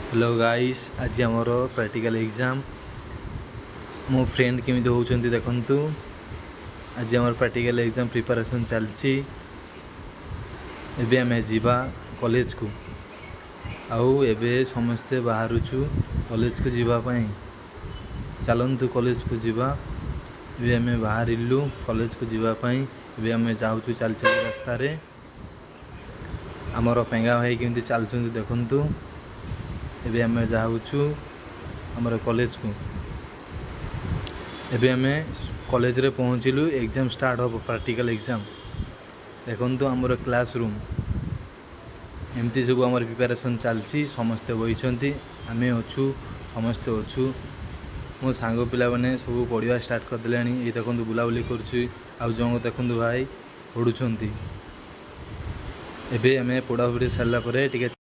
Hello guys, आज आमर practical exam मो फ्रेंड केमी होती देखु। आज आम प्रैक्टिकल एग्जाम प्रिपरेशन चलती। आम जा कॉलेज को आउ एबे समस्ते बाहरुचु कॉलेज को जीवाई। चलतु कॉलेज को जीवा। एबे आम बाहरिलु कॉलेज को जीवाई। एबे आम जाऊँ चल चल रास्ता रे। आमर पेंगा भाई केमी चलुं देखु। एबे आम जाऊँ आमर कॉलेज को। एबे आम कॉलेज रे पहुँचलु। एग्जाम स्टार्ट हो प्रैक्टिकल एग्जाम देखु। आमर क्लासरूम एमती सब आम प्रिपरेशन चलती। समस्ते बही आम अच्छु समस्ते अच्छु। मो सांग पिला मैंने सब पढ़ा स्टार्ट करदे। ये देखो बुलाबुली कर देखु भाई पढ़ुं। एबे आम पढ़ापढ़ी सारापर टे